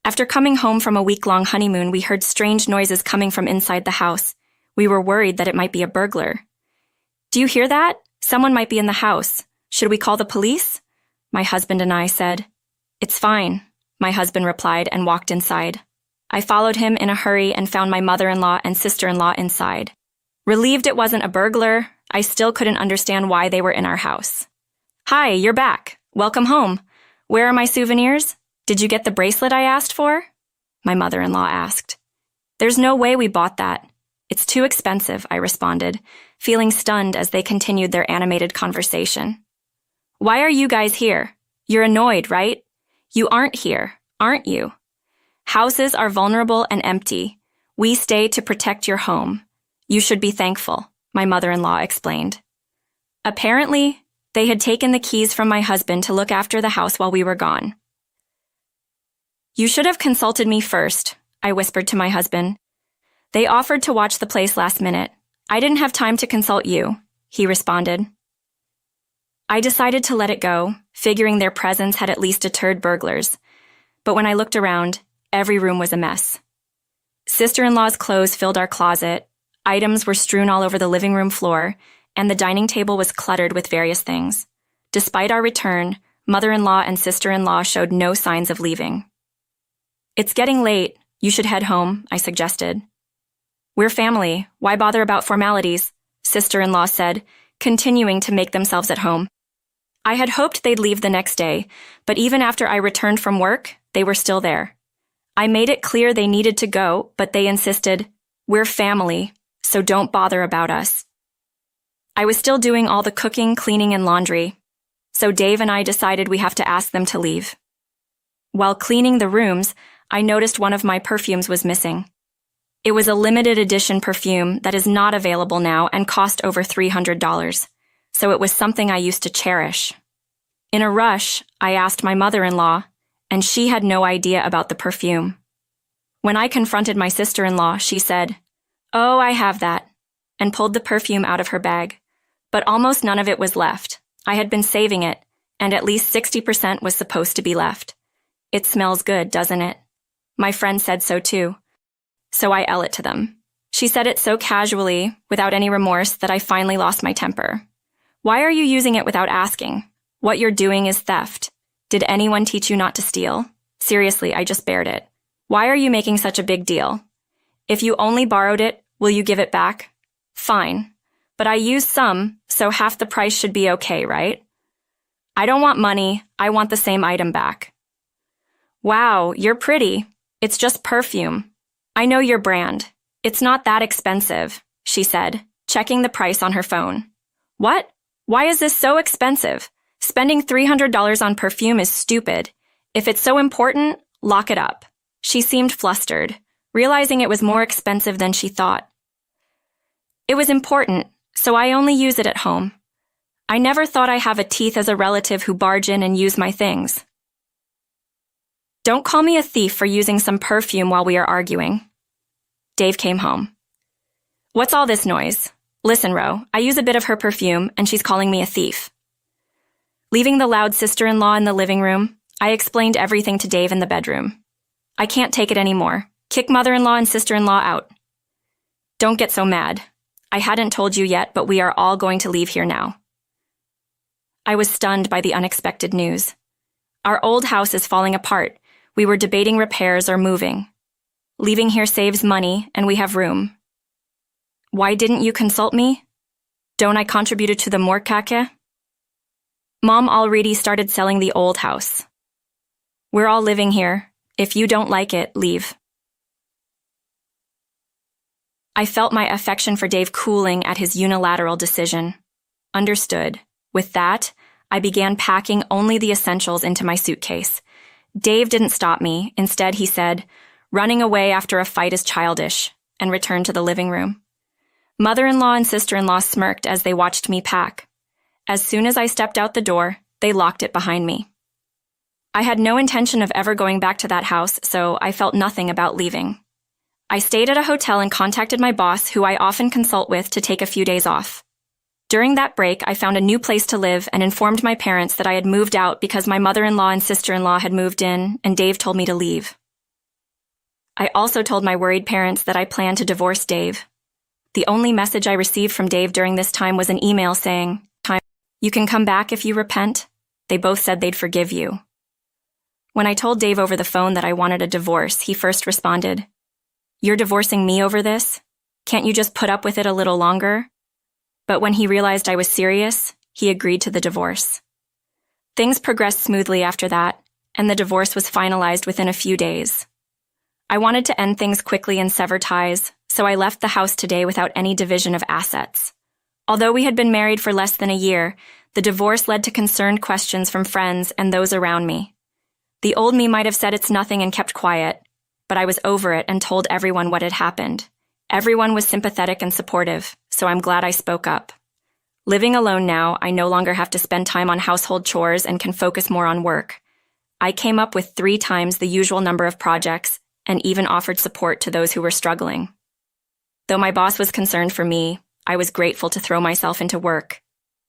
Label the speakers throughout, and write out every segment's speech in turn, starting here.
Speaker 1: After coming home from a week-long honeymoon, we heard strange noises coming from inside the house. We were worried that it might be a burglar. "Do you hear that? Someone might be in the house. Should we call the police?" my husband and I said. "It's fine," my husband replied and walked inside. I followed him in a hurry and found my mother-in-law and sister-in-law inside. Relieved it wasn't a burglar, I still couldn't understand why they were in our house. "Hi, you're back. Welcome home. Where are my souvenirs? Did you get the bracelet I asked for?" my mother-in-law asked. "There's no way we bought that. It's too expensive," I responded, feeling stunned as they continued their animated conversation. "Why are you guys here? You're annoyed, right? You aren't here, aren't you? Houses are vulnerable and empty. We stay to protect your home. You should be thankful," my mother-in-law explained. Apparently, they had taken the keys from my husband to look after the house while we were gone. "You should have consulted me first," I whispered to my husband. "They offered to watch the place last minute. I didn't have time to consult you," he responded. I decided to let it go, figuring their presence had at least deterred burglars. But when I looked around, every room was a mess. Sister-in-law's clothes filled our closet, items were strewn all over the living room floor, and the dining table was cluttered with various things. Despite our return, mother-in-law and sister-in-law showed no signs of leaving. "It's getting late. You should head home," I suggested. "We're family. Why bother about formalities?" sister-in-law said, continuing to make themselves at home. I had hoped they'd leave the next day, but even after I returned from work, they were still there. I made it clear they needed to go, but they insisted, "We're family, so don't bother about us." I was still doing all the cooking, cleaning, and laundry, so Dave and I decided we have to ask them to leave. While cleaning the rooms, I noticed one of my perfumes was missing. It was a limited edition perfume that is not available now and cost over $300, so it was something I used to cherish. In a rush, I asked my mother-in-law, and she had no idea about the perfume. When I confronted my sister-in-law, she said, "Oh, I have that," and pulled the perfume out of her bag. But almost none of it was left. I had been saving it, and at least 60% was supposed to be left. "It smells good, doesn't it?" My friend said so too. So I yelled it to them. She said it so casually, without any remorse, that I finally lost my temper. "Why are you using it without asking? What you're doing is theft. Did anyone teach you not to steal? Seriously, I just bared it. Why are you making such a big deal? If you only borrowed it, will you give it back? Fine. But I used some, so half the price should be okay, right? I don't want money, I want the same item back." "Wow, you're pretty. It's just perfume. I know your brand. It's not that expensive," she said, checking the price on her phone. "What? Why is this so expensive? Spending $300 on perfume is stupid. If it's so important, lock it up." She seemed flustered, realizing it was more expensive than she thought. "It was important, so I only use it at home. I never thought I have a teeth as a relative who barge in and use my things." "Don't call me a thief for using some perfume while we are arguing." Dave came home. "What's all this noise? Listen, Ro, I use a bit of her perfume, and she's calling me a thief." Leaving the loud sister-in-law in the living room, I explained everything to Dave in the bedroom. "I can't take it anymore. Kick mother-in-law and sister-in-law out." "Don't get so mad. I hadn't told you yet, but we are all going to leave here now." I was stunned by the unexpected news. Our old house is falling apart. We were debating repairs or moving. Leaving here saves money, and we have room. "Why didn't you consult me? Don't I contributed to the mortgage?" "Mom already started selling the old house. We're all living here. If you don't like it, leave." I felt my affection for Dave cooling at his unilateral decision. Understood. With that, I began packing only the essentials into my suitcase. Dave didn't stop me. Instead, he said, "Running away after a fight is childish," and returned to the living room. Mother-in-law and sister-in-law smirked as they watched me pack. As soon as I stepped out the door, they locked it behind me. I had no intention of ever going back to that house, so I felt nothing about leaving. I stayed at a hotel and contacted my boss, who I often consult with, to take a few days off. During that break, I found a new place to live and informed my parents that I had moved out because my mother-in-law and sister-in-law had moved in, and Dave told me to leave. I also told my worried parents that I planned to divorce Dave. The only message I received from Dave during this time was an email saying, "You can come back if you repent." They both said they'd forgive you. When I told Dave over the phone that I wanted a divorce, he first responded, "You're divorcing me over this? Can't you just put up with it a little longer?" But when he realized I was serious, he agreed to the divorce. Things progressed smoothly after that, and the divorce was finalized within a few days. I wanted to end things quickly and sever ties, so I left the house today without any division of assets. Although we had been married for less than a year, the divorce led to concerned questions from friends and those around me. The old me might have said it's nothing and kept quiet, but I was over it and told everyone what had happened. Everyone was sympathetic and supportive, so I'm glad I spoke up. Living alone now, I no longer have to spend time on household chores and can focus more on work. I came up with 3 times the usual number of projects and even offered support to those who were struggling. Though my boss was concerned for me, I was grateful to throw myself into work,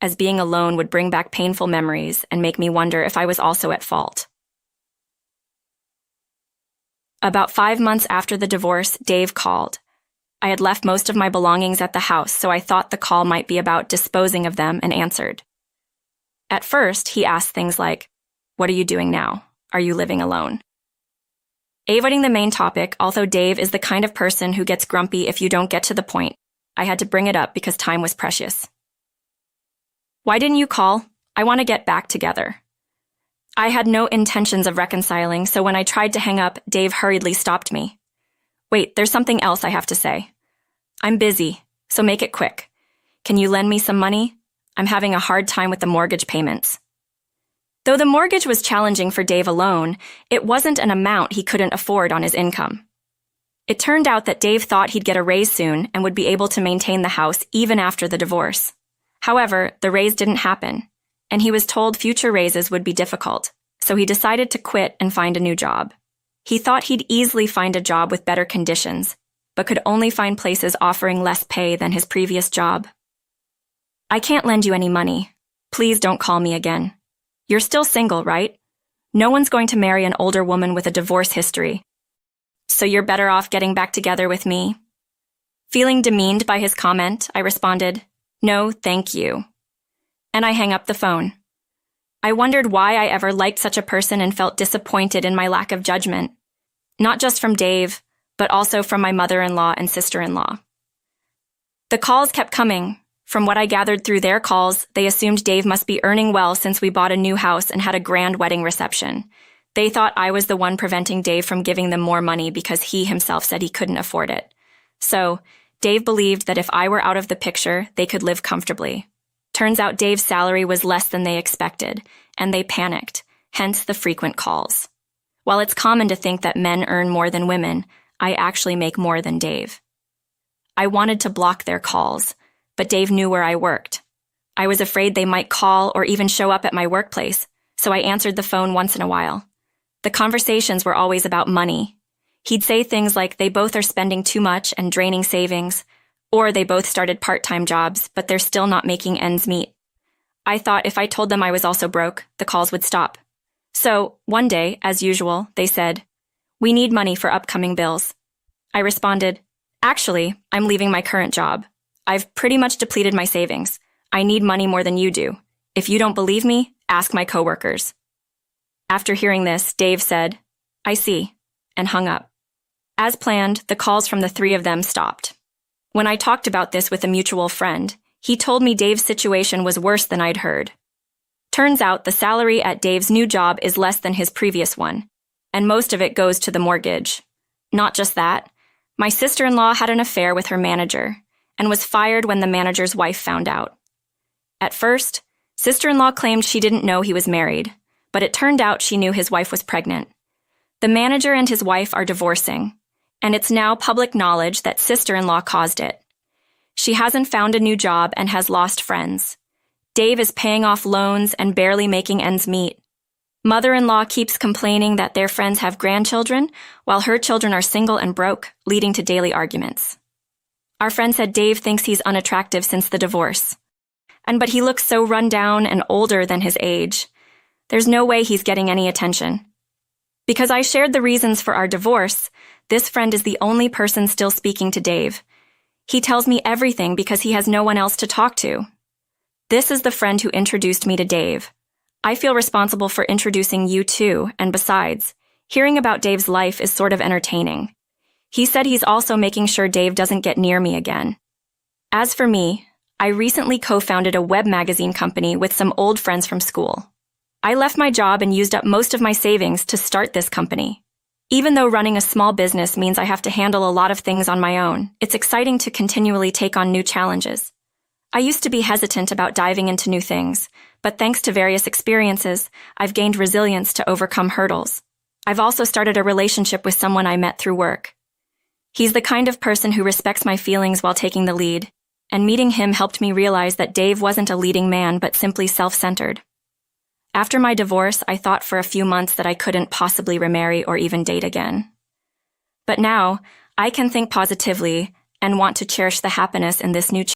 Speaker 1: as being alone would bring back painful memories and make me wonder if I was also at fault. About 5 months after the divorce, Dave called. I had left most of my belongings at the house, so I thought the call might be about disposing of them and answered. At first, he asked things like, "What are you doing now? Are you living alone?" Avoiding the main topic, although Dave is the kind of person who gets grumpy if you don't get to the point, I had to bring it up because time was precious. "Why didn't you call? I want to get back together." I had no intentions of reconciling, so when I tried to hang up, Dave hurriedly stopped me. "Wait, there's something else I have to say. I'm busy, so make it quick. Can you lend me some money? I'm having a hard time with the mortgage payments." Though the mortgage was challenging for Dave alone, it wasn't an amount he couldn't afford on his income. It turned out that Dave thought he'd get a raise soon and would be able to maintain the house even after the divorce. However, the raise didn't happen, and he was told future raises would be difficult, so he decided to quit and find a new job. He thought he'd easily find a job with better conditions, but could only find places offering less pay than his previous job. "I can't lend you any money. Please don't call me again. You're still single, right? No one's going to marry an older woman with a divorce history. So you're better off getting back together with me." Feeling demeaned by his comment, I responded, "No, thank you." And I hung up the phone. I wondered why I ever liked such a person and felt disappointed in my lack of judgment, not just from Dave, but also from my mother-in-law and sister-in-law. The calls kept coming. From what I gathered through their calls, they assumed Dave must be earning well since we bought a new house and had a grand wedding reception. They thought I was the one preventing Dave from giving them more money because he himself said he couldn't afford it. So, Dave believed that if I were out of the picture, they could live comfortably. Turns out Dave's salary was less than they expected, and they panicked, hence the frequent calls. While it's common to think that men earn more than women, I actually make more than Dave. I wanted to block their calls, but Dave knew where I worked. I was afraid they might call or even show up at my workplace, so I answered the phone once in a while. The conversations were always about money. He'd say things like they both are spending too much and draining savings, or they both started part-time jobs, but they're still not making ends meet. I thought if I told them I was also broke, the calls would stop. So, one day, as usual, they said, "We need money for upcoming bills." I responded, "Actually, I'm leaving my current job. I've pretty much depleted my savings. I need money more than you do. If you don't believe me, ask my coworkers." After hearing this, Dave said, "I see," and hung up. As planned, the calls from the 3 of them stopped. When I talked about this with a mutual friend, he told me Dave's situation was worse than I'd heard. Turns out the salary at Dave's new job is less than his previous one, and most of it goes to the mortgage. Not just that, my sister-in-law had an affair with her manager, and was fired when the manager's wife found out. At first, sister-in-law claimed she didn't know he was married, but it turned out she knew his wife was pregnant. The manager and his wife are divorcing, and it's now public knowledge that sister-in-law caused it. She hasn't found a new job and has lost friends. Dave is paying off loans and barely making ends meet. Mother-in-law keeps complaining that their friends have grandchildren, while her children are single and broke, leading to daily arguments. Our friend said Dave thinks he's unattractive since the divorce. But he looks so run down and older than his age. There's no way he's getting any attention. Because I shared the reasons for our divorce, this friend is the only person still speaking to Dave. He tells me everything because he has no one else to talk to. This is the friend who introduced me to Dave. I feel responsible for introducing you too, and besides, hearing about Dave's life is sort of entertaining. He said he's also making sure Dave doesn't get near me again. As for me, I recently co-founded a web magazine company with some old friends from school. I left my job and used up most of my savings to start this company. Even though running a small business means I have to handle a lot of things on my own, it's exciting to continually take on new challenges. I used to be hesitant about diving into new things, but thanks to various experiences, I've gained resilience to overcome hurdles. I've also started a relationship with someone I met through work. He's the kind of person who respects my feelings while taking the lead, and meeting him helped me realize that Dave wasn't a leading man but simply self-centered. After my divorce, I thought for a few months that I couldn't possibly remarry or even date again. But now, I can think positively and want to cherish the happiness in this new